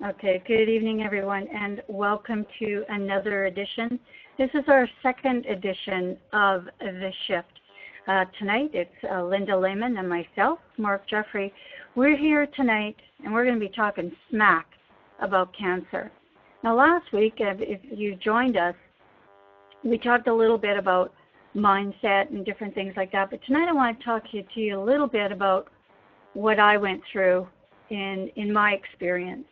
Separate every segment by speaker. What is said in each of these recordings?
Speaker 1: Okay, good evening, everyone, and welcome to another edition. This is our second edition of The Shift. Tonight, it's Linda Layman and myself, Marq Jeffrey. We're here tonight, and we're going to be talking smack about cancer. Now, last week, if you joined us, we talked a little bit about mindset and different things like that, but tonight I want to talk to you a little bit about what I went through in my experience.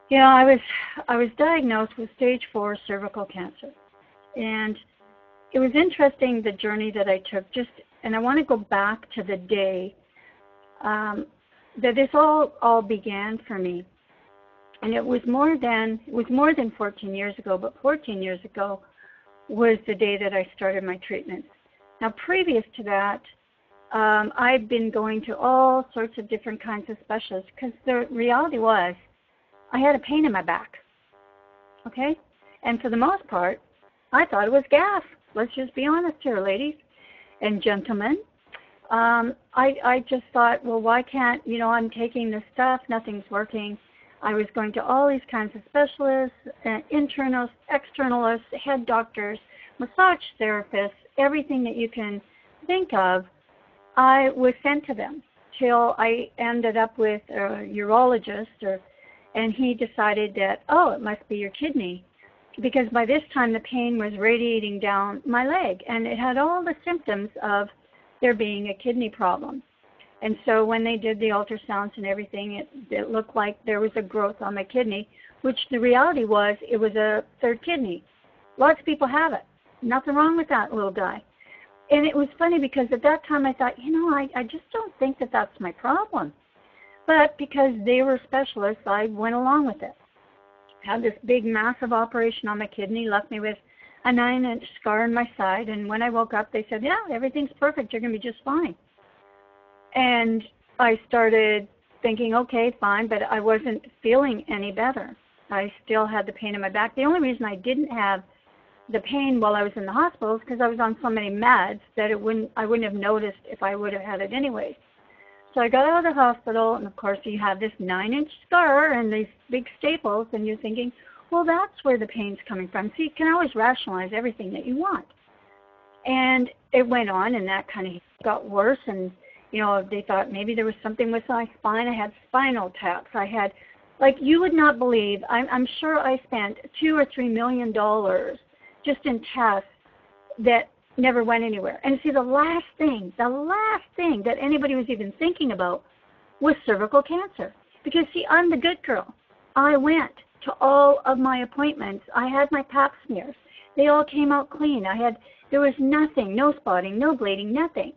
Speaker 1: You know, I was diagnosed with stage 4 cervical cancer, and it was interesting the journey that I took. And I want to go back to the day that this all began for me, and it was more than 14 years ago. But 14 years ago was the day that I started my treatment. Now, previous to that, I'd been going to all sorts of different kinds of specialists because the reality was I had a pain in my back, okay? And for the most part, I thought it was gas. Let's just be honest here, ladies and gentlemen. I just thought, well, why can't, I'm taking this stuff, nothing's working. I was going to all these kinds of specialists, internalists, externalists, head doctors, massage therapists, everything that you can think of. I was sent to them till I ended up with a urologist, and he decided that, it must be your kidney, because by this time the pain was radiating down my leg, and it had all the symptoms of there being a kidney problem. And so when they did the ultrasounds and everything, it looked like there was a growth on my kidney, which the reality was it was a third kidney. Lots of people have it. Nothing wrong with that little guy. And it was funny because at that time I thought, I just don't think that that's my problem. But because they were specialists, I went along with it. Had this big, massive operation on my kidney, left me with a 9-inch scar on my side. And when I woke up, they said, yeah, everything's perfect. You're going to be just fine. And I started thinking, okay, fine, but I wasn't feeling any better. I still had the pain in my back. The only reason I didn't have the pain while I was in the hospital is because I was on so many meds that I wouldn't have noticed if I would have had it anyway. So I got out of the hospital, and of course you have this 9-inch scar and these big staples, and you're thinking, well, that's where the pain's coming from. So you can always rationalize everything that you want. And it went on, and that kind of got worse, and they thought maybe there was something with my spine. I had spinal taps. I had, you would not believe, I'm sure I spent $2 or $3 million just in tests that never went anywhere. And see, the last thing that anybody was even thinking about was cervical cancer. Because see, I'm the good girl. I went to all of my appointments. I had my pap smears. They all came out clean. There was nothing, no spotting, no bleeding, nothing.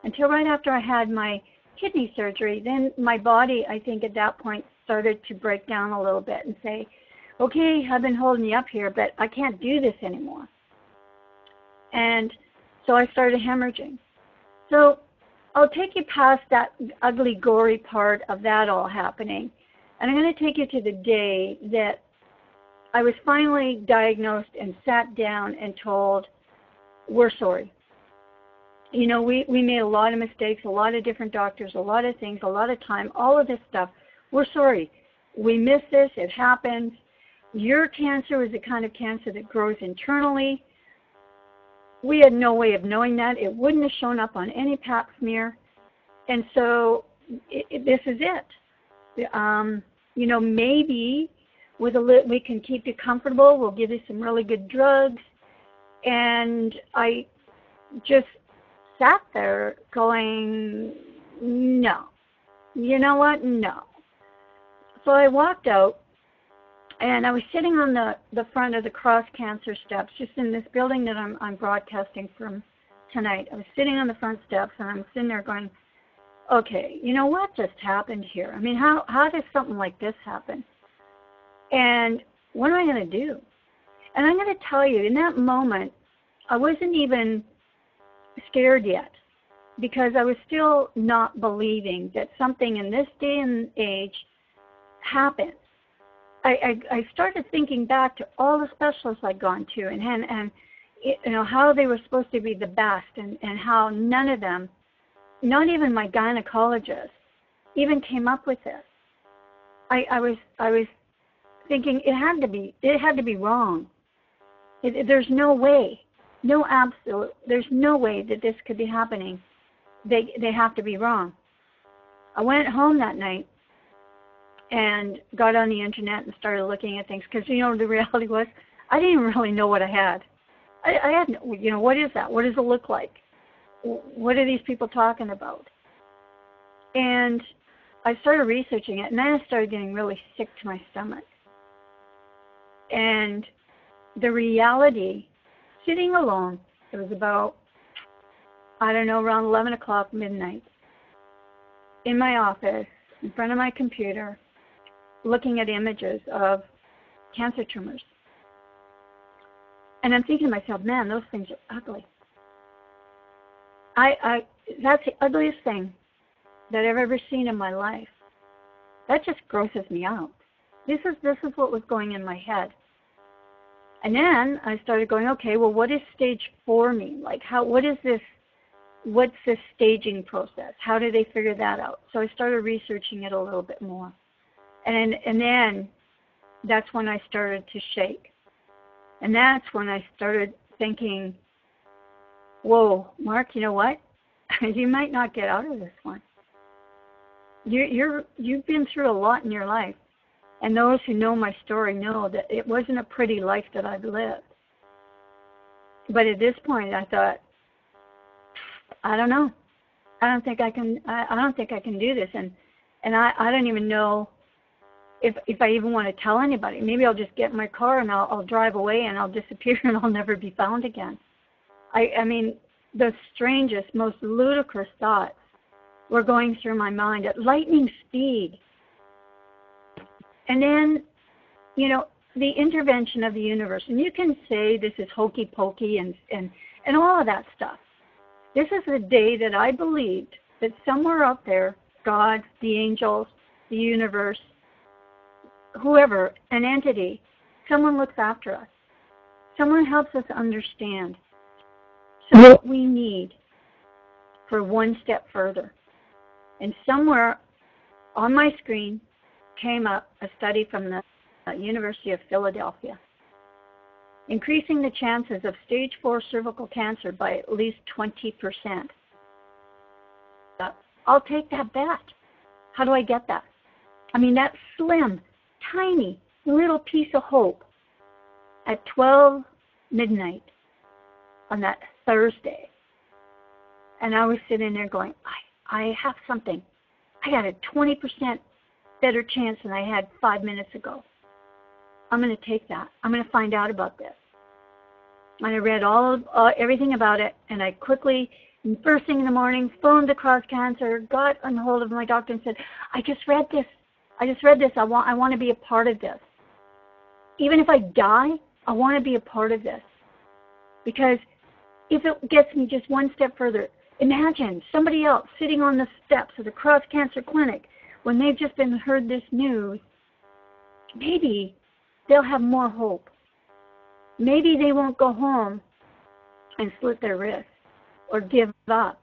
Speaker 1: Until right after I had my kidney surgery, then my body, I think at that point, started to break down a little bit and say, okay, I've been holding you up here, but I can't do this anymore. And so I started hemorrhaging. So I'll take you past that ugly, gory part of that all happening. And I'm going to take you to the day that I was finally diagnosed and sat down and told, we're sorry. We made a lot of mistakes, a lot of different doctors, a lot of things, a lot of time, all of this stuff. We're sorry. We missed this. It happened. Your cancer is the kind of cancer that grows internally. We had no way of knowing that. It wouldn't have shown up on any pap smear. And so this is it. Maybe we can keep you comfortable. We'll give you some really good drugs. And I just sat there going, no. You know what? No. So I walked out, and I was sitting on the front of the cross cancer steps, just in this building that I'm broadcasting from tonight. I was sitting on the front steps, and I'm sitting there going, okay, what just happened here? I mean, how does something like this happen? And what am I going to do? And I'm going to tell you, in that moment, I wasn't even scared yet, because I was still not believing that something in this day and age happened. I started thinking back to all the specialists I'd gone to, and how they were supposed to be the best, and how none of them, not even my gynecologist, even came up with this. I was thinking it had to be wrong. There's no way, there's no way that this could be happening. They have to be wrong. I went home that night and got on the internet and started looking at things because, the reality was I didn't really know what I had. I had, what is that? What does it look like? What are these people talking about? And I started researching it, and then I started getting really sick to my stomach. And the reality, sitting alone, it was about, around 11 o'clock midnight, in my office, in front of my computer, looking at images of cancer tumors. And I'm thinking to myself, man, those things are ugly. That's the ugliest thing that I've ever seen in my life. That just grosses me out. This is what was going in my head. And then I started going, okay, well, what does stage 4 mean? Like, what's this staging process? How do they figure that out? So I started researching it a little bit more. And then that's when I started to shake. And that's when I started thinking, whoa, Marq, you know what? You might not get out of this one. You've been through a lot in your life. And those who know my story know that it wasn't a pretty life that I've lived. But at this point, I thought, I don't know. I don't think I can do this. And I don't even know if I even want to tell anybody. Maybe I'll just get in my car and I'll drive away and I'll disappear and I'll never be found again. I mean, the strangest, most ludicrous thoughts were going through my mind at lightning speed. And then, the intervention of the universe. And you can say this is hokey pokey and all of that stuff. This is the day that I believed that somewhere out there, God, the angels, the universe, whoever, an entity, someone looks after us. Someone helps us understand. So what we need for one step further. And somewhere on my screen came up a study from the University of Philadelphia, increasing the chances of stage 4 cervical cancer by at least 20%. I'll take that bet. How do I get that? I mean, that slim, tiny, little piece of hope at 12 midnight on that Thursday. And I was sitting there going, I have something. I got a 20% better chance than I had 5 minutes ago. I'm going to take that. I'm going to find out about this. And I read everything about it, and I quickly, first thing in the morning, phoned across cancer, got on hold of my doctor and said, I just read this. I want to be a part of this. Even if I die, I want to be a part of this. Because if it gets me just one step further, imagine somebody else sitting on the steps of the Cross Cancer Clinic when they've just heard this news. Maybe they'll have more hope. Maybe they won't go home and slit their wrists or give up.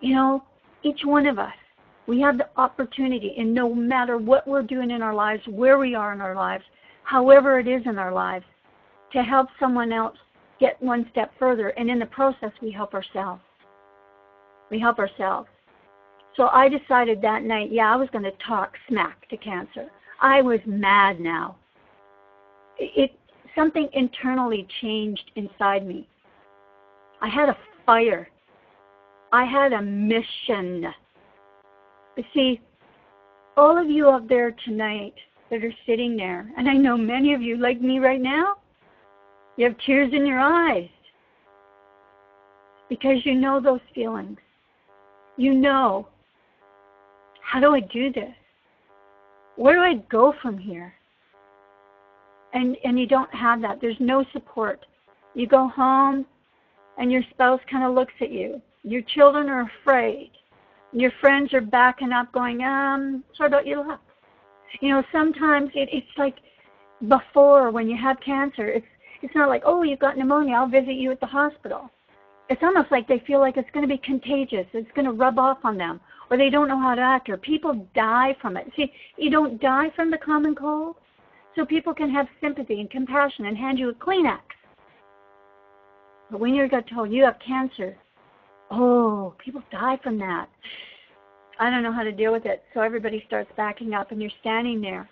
Speaker 1: Each one of us, we have the opportunity, and no matter what we're doing in our lives, where we are in our lives, however it is in our lives, to help someone else get one step further. And in the process, we help ourselves. So I decided that night, I was going to talk smack to cancer. I was mad now. Something internally changed inside me. I had a fire. I had a mission. You see, all of you out there tonight that are sitting there, and I know many of you, like me right now, you have tears in your eyes because you know those feelings. How do I do this? Where do I go from here? And you don't have that. There's no support. You go home and your spouse kind of looks at you. Your children are afraid. Your friends are backing up going, sorry about your luck. Sometimes it's like before when you have cancer, it's not like, oh, you've got pneumonia, I'll visit you at the hospital. It's almost like they feel like it's going to be contagious. It's going to rub off on them. or they don't know how to act, or people die from it. See, you don't die from the common cold, so people can have sympathy and compassion and hand you a Kleenex. But when you got told you have cancer, oh, people die from that. I don't know how to deal with it, so everybody starts backing up, and you're standing there.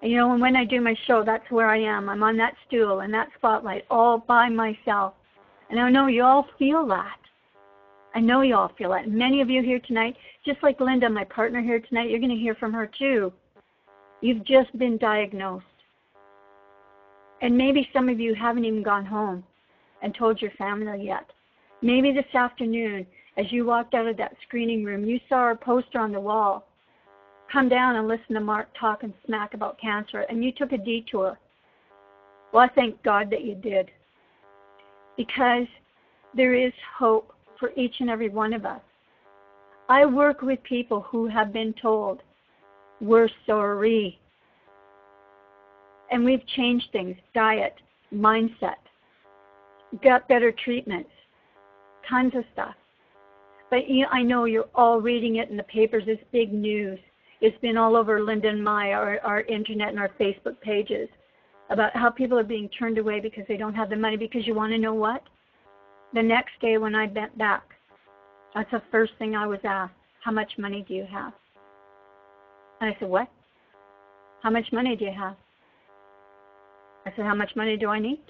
Speaker 1: And you know, when I do my show, that's where I am. I'm on that stool in that spotlight all by myself. And I know you all feel that. I know you all feel that. Many of you here tonight, just like Linda, my partner here tonight, you're going to hear from her too. You've just been diagnosed. And maybe some of you haven't even gone home and told your family yet. Maybe this afternoon, as you walked out of that screening room, you saw a poster on the wall. Come down and listen to Marq talk and smack about cancer, and you took a detour. Well, I thank God that you did, because there is hope for each and every one of us. I work with people who have been told, we're sorry. And we've changed things, diet, mindset, got better treatments, tons of stuff. But I know you're all reading it in the papers. It's big news. It's been all over Linda and our internet and our Facebook pages about how people are being turned away because they don't have the money. Because you want to know what? The next day when I bent back, that's the first thing I was asked. How much money do you have? And I said, what? How much money do you have? I said, how much money do I need?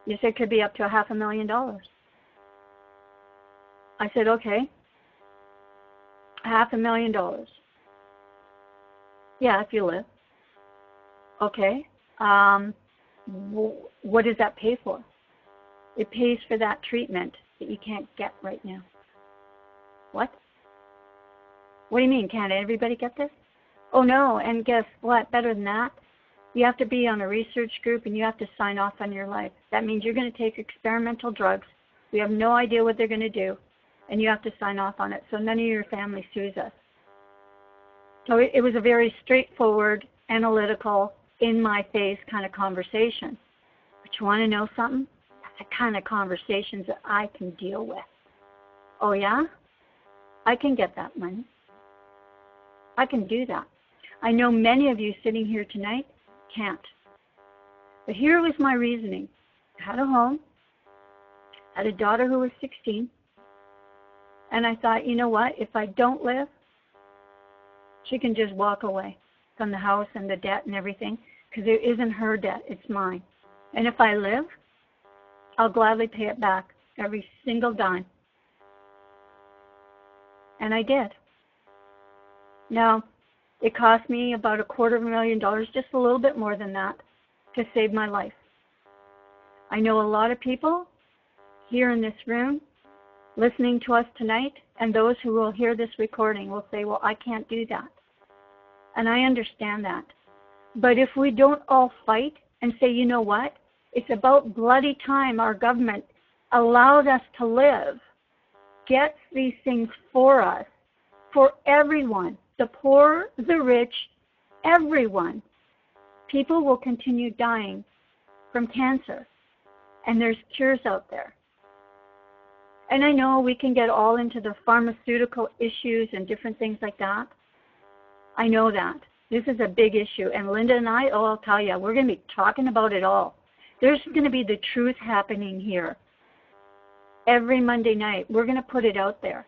Speaker 1: You said it could be up to $500,000. I said, okay, $500,000. Yeah, if you live. Okay. What does that pay for? It pays for that treatment that you can't get right now. What? What do you mean? Can't everybody get this? Oh, no. And guess what? Better than that, you have to be on a research group and you have to sign off on your life. That means you're going to take experimental drugs. We have no idea what they're going to do, and you have to sign off on it so none of your family sues us. So it was a very straightforward, analytical, in-my-face kind of conversation. But you want to know something? That's the kind of conversations that I can deal with. Oh, yeah? I can get that money. I can do that. I know many of you sitting here tonight can't. But here was my reasoning. I had a home, had a daughter who was 16, and I thought, you know what? If I don't live, she can just walk away from the house and the debt and everything, because it isn't her debt, it's mine. And if I live, I'll gladly pay it back, every single dime. And I did. Now, it cost me about $250,000, just a little bit more than that, to save my life. I know a lot of people here in this room listening to us tonight, and those who will hear this recording will say, well, I can't do that. And I understand that. But if we don't all fight and say, you know what? It's about bloody time our government allowed us to live, gets these things for us, for everyone, the poor, the rich, everyone. People will continue dying from cancer, and there's cures out there. And I know we can get all into the pharmaceutical issues and different things like that. I know that. This is a big issue. And Linda and I, oh, I'll tell you, we're going to be talking about it all. There's going to be the truth happening here. Every Monday night, we're going to put it out there.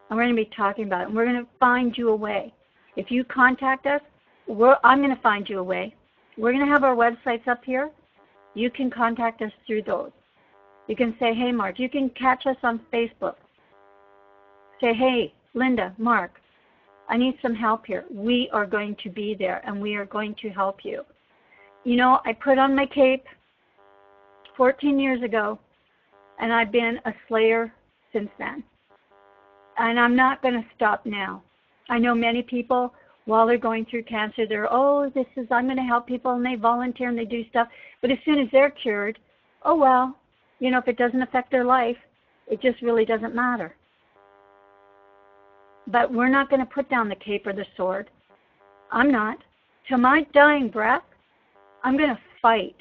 Speaker 1: And we're going to be talking about it. And we're going to find you a way. If you contact us, I'm going to find you a way. We're going to have our websites up here. You can contact us through those. You can say, hey, Marq. You can catch us on Facebook. Say, hey, Linda, Marq, I need some help here. We are going to be there, and we are going to help you. You know, I put on my cape 14 years ago, and I've been a slayer since then. And I'm not going to stop now. I know many people, while they're going through cancer, they're, I'm going to help people, and they volunteer and they do stuff. But as soon as they're cured, oh, well, you know, if it doesn't affect their life, it just really doesn't matter. But we're not going to put down the cape or the sword. I'm not. Till my dying breath, I'm going to fight.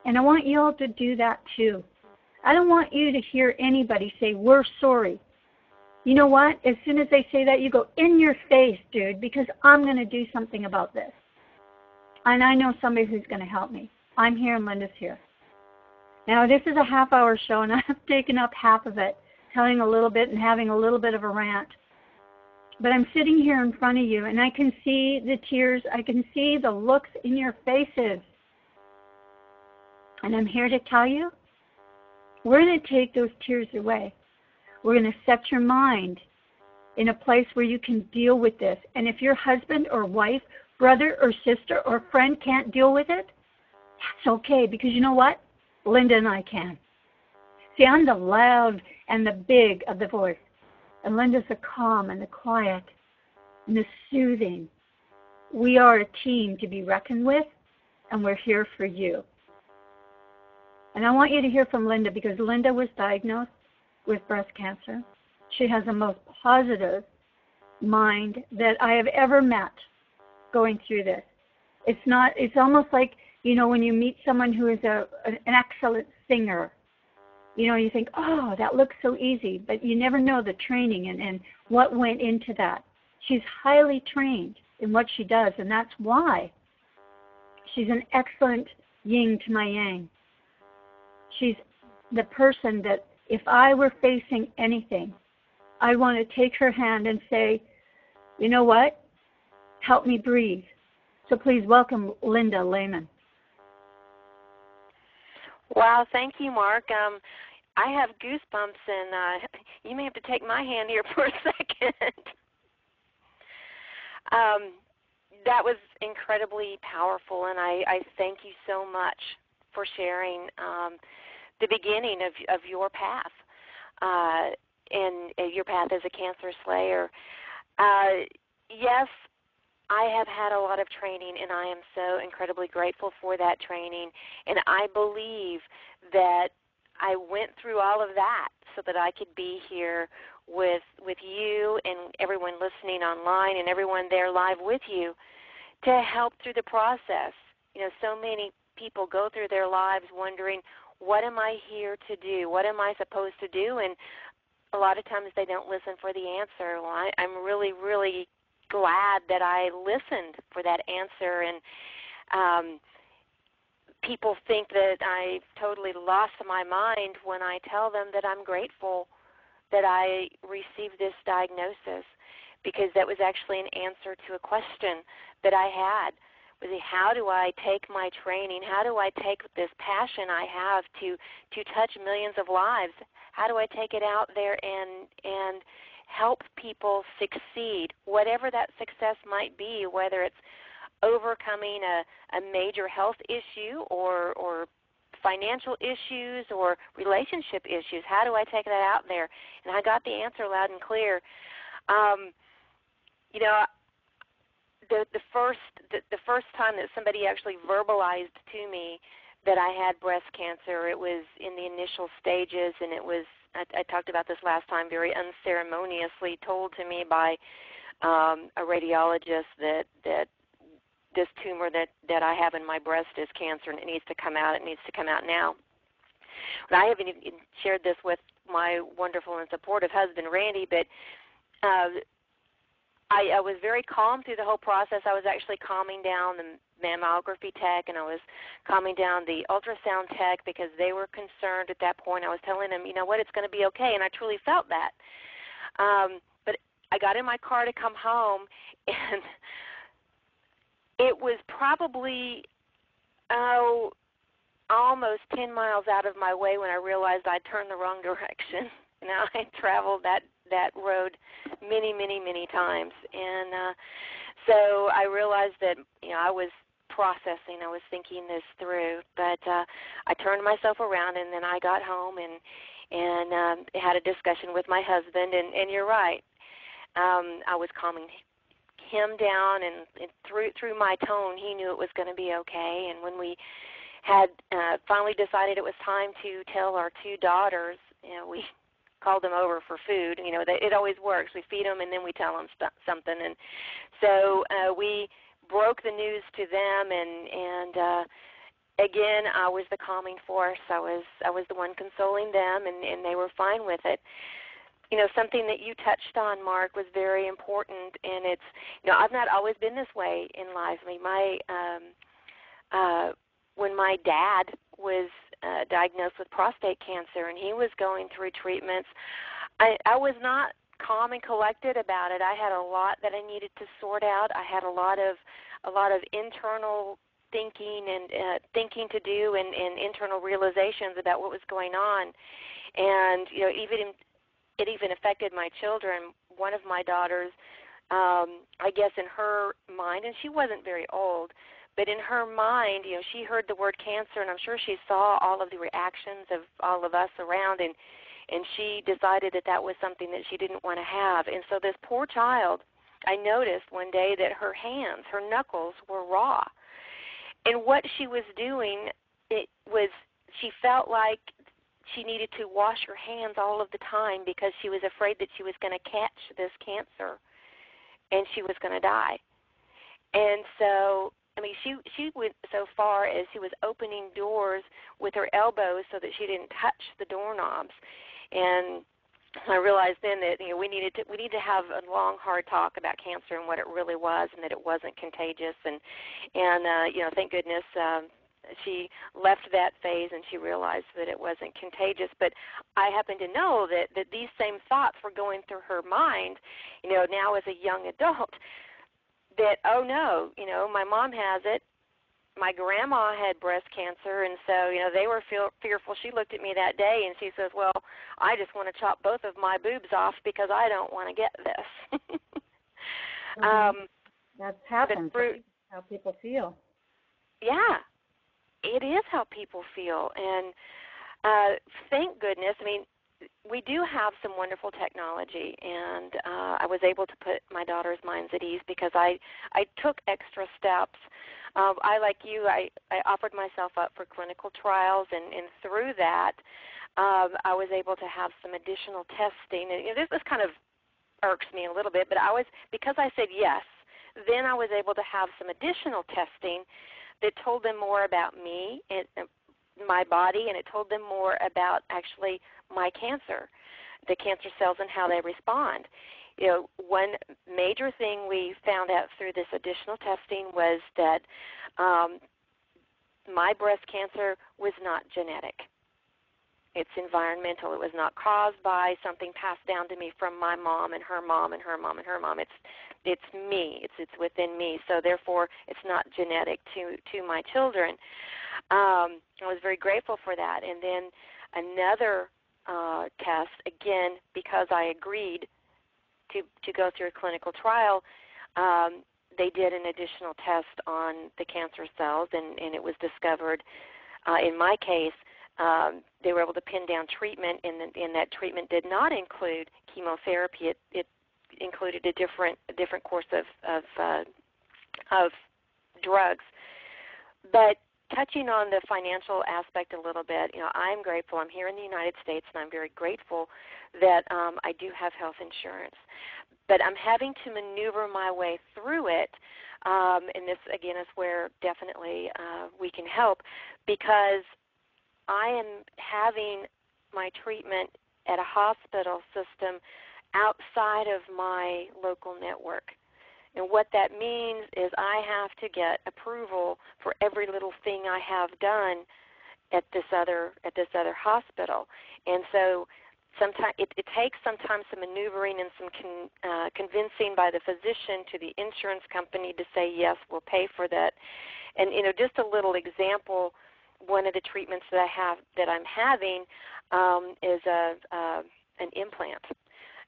Speaker 1: And I want you all to do that too. I don't want you to hear anybody say, we're sorry. You know what? As soon as they say that, you go, in your face, dude, because I'm going to do something about this. And I know somebody who's going to help me. I'm here and Linda's here. Now, this is a half-hour show, and I've taken up half of it, telling a little bit and having a little bit of a rant. But I'm sitting here in front of you, and I can see the tears. I can see the looks in your faces. And I'm here to tell you, we're going to take those tears away. We're going to set your mind in a place where you can deal with this. And if your husband or wife, brother or sister or friend can't deal with it, that's okay, because you know what? Linda and I can. See, I'm the loud and the big of the voice. And Linda's the calm and the quiet and the soothing. We are a team to be reckoned with, and we're here for you. And I want you to hear from Linda, because Linda was diagnosed with breast cancer. She has the most positive mind that I have ever met going through this. It's almost like, you know, when you meet someone who is an excellent singer, you know, you think, oh, that looks so easy, but you never know the training and what went into that. She's highly trained in what she does, and that's why she's an excellent yin to my yang. She's the person that if I were facing anything, I want to take her hand and say, you know what? Help me breathe. So please welcome Linda Layman.
Speaker 2: Wow, thank you, Marq. I have goosebumps, and you may have to take my hand here for a second. That was incredibly powerful, and I thank you so much for sharing the beginning of your path, and your path as a cancer slayer. Yes, I have had a lot of training, and I am so incredibly grateful for that training. And I believe that I went through all of that so that I could be here with you and everyone listening online and everyone there live with you to help through the process. You know, so many people go through their lives wondering, what am I here to do? What am I supposed to do? And a lot of times they don't listen for the answer. Well, I'm really, really glad that I listened for that answer, and people think that I've totally lost my mind when I tell them that I'm grateful that I received this diagnosis, because that was actually an answer to a question that I had. Was how do I take my training? How do I take this passion I have to touch millions of lives? How do I take it out there and help people succeed, whatever that success might be, whether it's overcoming a major health issue or financial issues or relationship issues? How do I take that out there? And I got the answer loud and clear. You know, the first time that somebody actually verbalized to me that I had breast cancer, it was in the initial stages, and it was, I talked about this last time, very unceremoniously told to me by a radiologist that this tumor that I have in my breast is cancer and it needs to come out. It needs to come out now. But I haven't even shared this with my wonderful and supportive husband, Randy, but I was very calm through the whole process. I was actually calming down the mammography tech, and I was calming down the ultrasound tech because they were concerned at that point. I was telling them, you know what, it's going to be okay, and I truly felt that. But I got in my car to come home, and it was probably almost 10 miles out of my way when I realized I'd turned the wrong direction. And I traveled that road many, many, many times. And so I realized that, you know, I was processing. I was thinking this through. But I turned myself around, and then I got home and had a discussion with my husband. And you're right. I was calming him down, and through my tone, he knew it was going to be okay. And when we had finally decided it was time to tell our two daughters, you know, we called them over for food. You know, it always works. We feed them, and then we tell them something. And so we broke the news to them, and again, I was the calming force. I was the one consoling them, and they were fine with it. something that you touched on, Marq, was very important, and it's, I've not always been this way in life. I mean, when my dad was diagnosed with prostate cancer and he was going through treatments, I was not calm and collected about it. I had a lot that I needed to sort out. I had a lot of internal thinking and thinking to do and internal realizations about what was going on. And it even affected my children. One of my daughters, I guess in her mind, and she wasn't very old, but in her mind, she heard the word cancer, and I'm sure she saw all of the reactions of all of us around, and she decided that was something that she didn't want to have. And so this poor child, I noticed one day that her hands, her knuckles were raw. And what she was doing, it was, she felt like she needed to wash her hands all of the time because she was afraid that she was going to catch this cancer and she was going to die. And so, I mean, she went so far as she was opening doors with her elbows so that she didn't touch the doorknobs. And I realized then that we need to have a long, hard talk about cancer and what it really was, and that it wasn't contagious. And thank goodness she left that phase and she realized that it wasn't contagious. But I happen to know that these same thoughts were going through her mind, now as a young adult. That, oh no, my mom has it. My grandma had breast cancer, and so, they were fearful. She looked at me that day, and she says, well, I just want to chop both of my boobs off because I don't want to get this.
Speaker 1: That happens. That's how people feel.
Speaker 2: Yeah, it is how people feel. And thank goodness, I mean, we do have some wonderful technology, and I was able to put my daughter's minds at ease because I took extra steps. I, like you, I offered myself up for clinical trials, and through that, I was able to have some additional testing. And this kind of irks me a little bit, but because I said yes, then I was able to have some additional testing that told them more about me and my body, and it told them more about actually my cancer, the cancer cells and how they respond. One major thing we found out through this additional testing was that my breast cancer was not genetic. It's environmental. It was not caused by something passed down to me from my mom and her mom and her mom and her mom. It's me. It's within me. So therefore, it's not genetic to my children. I was very grateful for that. And then another test, again, because I agreed to go through a clinical trial, they did an additional test on the cancer cells, and it was discovered, in my case, they were able to pin down treatment, and that treatment did not include chemotherapy. It included a different course of drugs. But touching on the financial aspect a little bit, I'm grateful. I'm here in the United States, and I'm very grateful that I do have health insurance. But I'm having to maneuver my way through it, and this, again, is where definitely we can help, because I am having my treatment at a hospital system outside of my local network. And what that means is I have to get approval for every little thing I have done at this other hospital. And so sometimes it takes sometimes some maneuvering and some convincing by the physician to the insurance company to say, yes, we'll pay for that. And just a little example, one of the treatments that I'm having is an implant.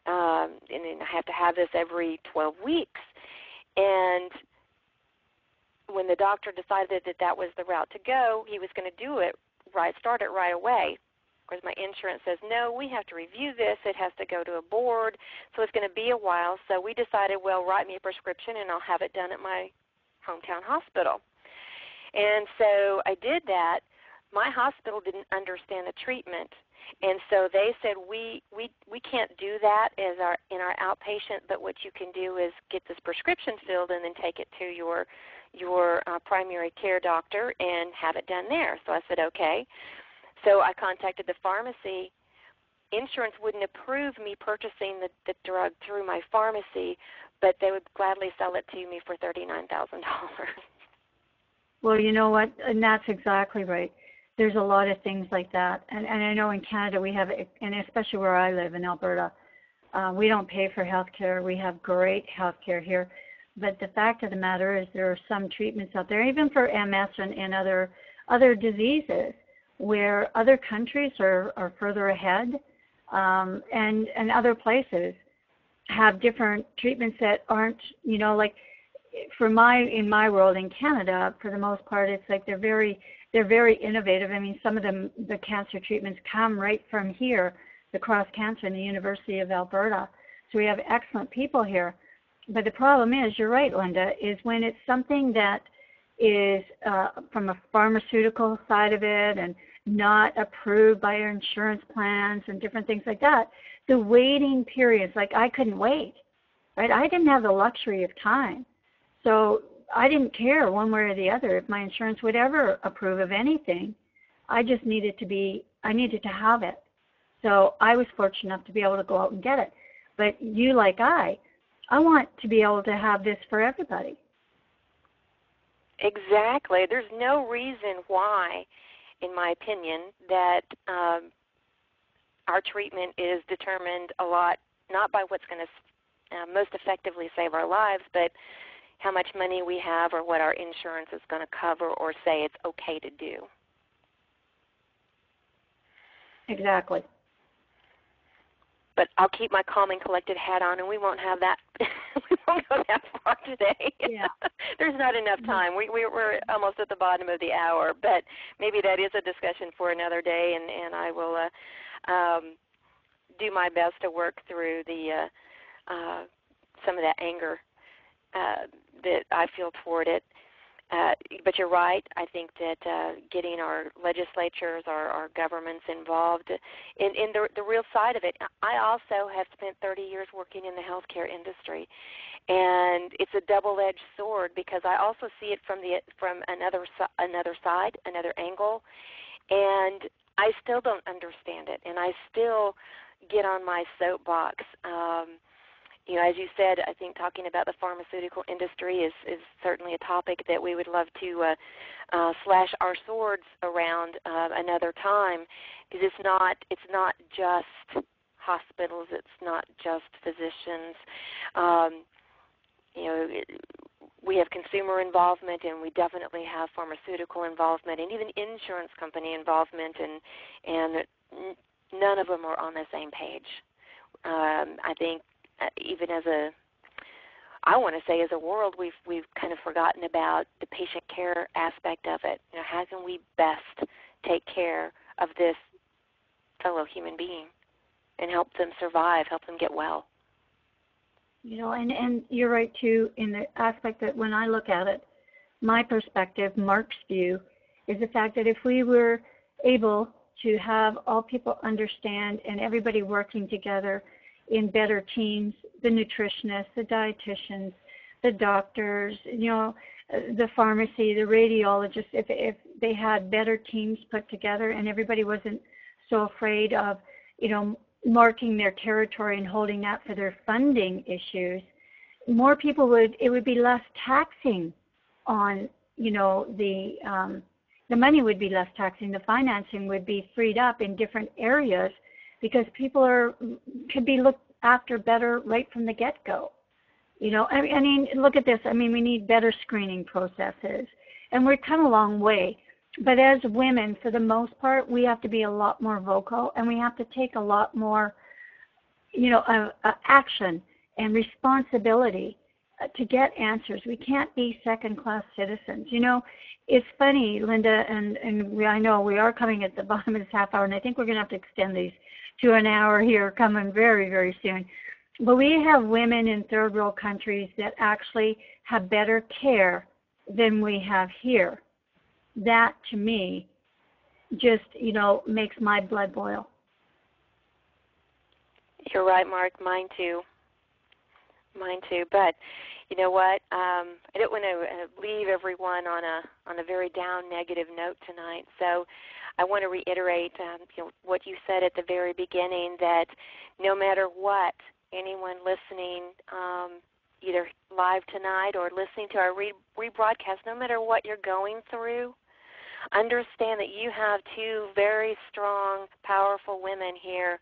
Speaker 2: And I have to have this every 12 weeks. And when the doctor decided that was the route to go, he was going to start it right away. Of course, my insurance says, no, we have to review this. It has to go to a board, so it's going to be a while. So we decided, well, write me a prescription, and I'll have it done at my hometown hospital. And so I did that. My hospital didn't understand the treatment, and so they said, we can't do that in our outpatient, but what you can do is get this prescription filled and then take it to your primary care doctor and have it done there. So I said, okay. So I contacted the pharmacy insurance wouldn't approve me purchasing the drug through my pharmacy, but they would gladly sell it to me for $39,000.
Speaker 1: Well, you know what? And that's exactly right. There's a lot of things like that. And I know in Canada we have, and especially where I live in Alberta, we don't pay for health care. We have great health care here. But the fact of the matter is there are some treatments out there, even for MS and other diseases, where other countries are further ahead, and other places have different treatments that aren't, like in my world in Canada, for the most part, it's like they're very innovative. I mean, some of the cancer treatments come right from here, the Cross Cancer in the University of Alberta. So we have excellent people here. But the problem is, you're right, Linda, is when it's something that is from a pharmaceutical side of it and not approved by our insurance plans and different things like that, the waiting periods, like I couldn't wait, right? I didn't have the luxury of time. So I didn't care one way or the other if my insurance would ever approve of anything. I just needed to have it. So I was fortunate enough to be able to go out and get it. But you, like I want to be able to have this for everybody.
Speaker 2: Exactly. There's no reason why, in my opinion, that our treatment is determined a lot not by what's going to most effectively save our lives, but how much money we have or what our insurance is going to cover or say it's okay to do.
Speaker 1: Exactly.
Speaker 2: But I'll keep my calm and collected hat on, and we won't have that. We won't go that far today.
Speaker 1: Yeah.
Speaker 2: There's not enough time. We're almost at the bottom of the hour, but maybe that is a discussion for another day, and I will do my best to work through the some of that anger that I feel toward it. But you're right. I think that getting our legislatures, our governments involved in the real side of it. I also have spent 30 years working in the healthcare industry, and it's a double-edged sword because I also see it from another side, another angle, and I still don't understand it, and I still get on my soapbox. As you said, I think talking about the pharmaceutical industry is certainly a topic that we would love to slash our swords around another time, because it's not just hospitals, it's not just physicians. We have consumer involvement, and we definitely have pharmaceutical involvement, and even insurance company involvement, and none of them are on the same page. I think. Even as a world, we've kind of forgotten about the patient care aspect of it. How can we best take care of this fellow human being and help them survive, help them get well?
Speaker 1: And you're right too in the aspect that when I look at it, my perspective, Marq's view, is the fact that if we were able to have all people understand and everybody working together in better teams, the nutritionists, the dietitians, the doctors, the pharmacy, the radiologists, if they had better teams put together and everybody wasn't so afraid of, marking their territory and holding that for their funding issues, more people it would be less taxing on, the money would be less taxing, the financing would be freed up in different areas, because people could be looked after better right from the get-go. I mean, look at this. I mean, we need better screening processes, and we've come a long way. But as women, for the most part, we have to be a lot more vocal, and we have to take a lot more, action and responsibility to get answers. We can't be second-class citizens. It's funny, Linda, and I know we are coming at the bottom of this half hour, and I think we're going to have to extend these to an hour here coming very, very soon. But we have women in third world countries that actually have better care than we have here. That, to me, just, makes my blood boil.
Speaker 2: You're right, Marq. Mine too. But, you know what? I don't want to leave everyone on a very down, negative note tonight. So I want to reiterate, what you said at the very beginning, that no matter what, anyone listening, either live tonight or listening to our rebroadcast, no matter what you're going through, understand that you have two very strong, powerful women here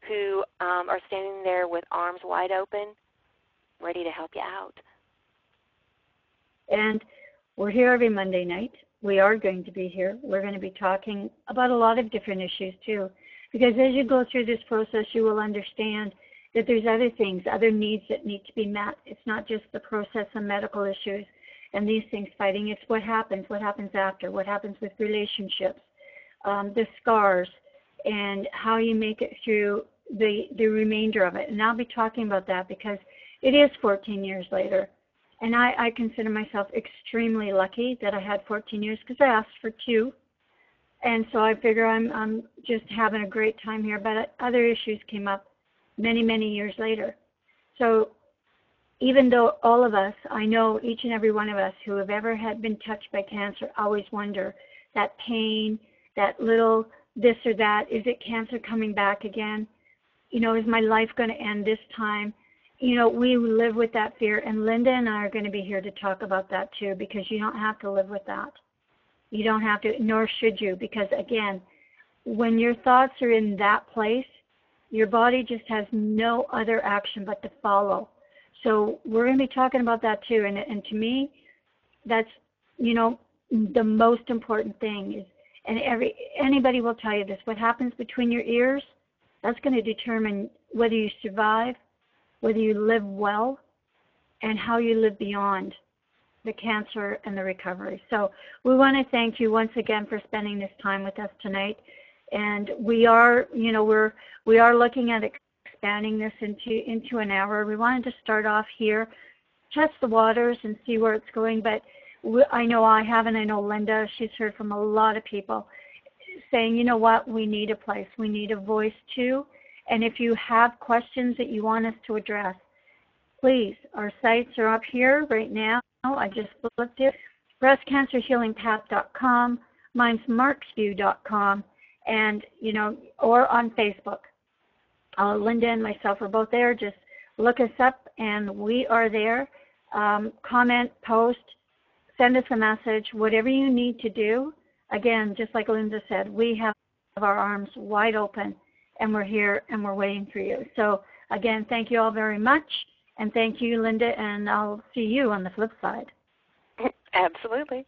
Speaker 2: who are standing there with arms wide open, ready to help you out.
Speaker 1: And we're here every Monday night. We are going to be here. We're going to be talking about a lot of different issues too, because as you go through this process, you will understand that there's other things, other needs that need to be met. It's not just the process and medical issues and these things fighting. It's what happens after, what happens with relationships, the scars, and how you make it through the remainder of it. And I'll be talking about that because it is 14 years later. And I consider myself extremely lucky that I had 14 years because I asked for 2. And so I figure I'm just having a great time here. But other issues came up many, many years later. So even though all of us, I know each and every one of us who have ever been touched by cancer always wonder that pain, that little this or that, is it cancer coming back again? Is my life going to end this time? We live with that fear, and Linda and I are going to be here to talk about that too, because you don't have to live with that. You don't have to, nor should you, because again, when your thoughts are in that place, your body just has no other action but to follow. So we're going to be talking about that too, and to me, that's, the most important thing is, and anybody will tell you this, what happens between your ears, that's going to determine whether you survive, whether you live well, and how you live beyond the cancer and the recovery. So we want to thank you once again for spending this time with us tonight. And we are, we are looking at expanding this into an hour. We wanted to start off here, test the waters and see where it's going. But I know I have, and I know Linda, she's heard from a lot of people saying, you know what, we need a place. We need a voice too. And if you have questions that you want us to address, please, our sites are up here right now. I just looked at breastcancerhealingpath.com, mine's marksview.com, and, or on Facebook. Linda and myself are both there. Just look us up, and we are there. Comment, post, send us a message, whatever you need to do. Again, just like Linda said, we have our arms wide open, and we're here, and we're waiting for you. So, again, thank you all very much, and thank you, Linda, and I'll see you on the flip side.
Speaker 2: Absolutely.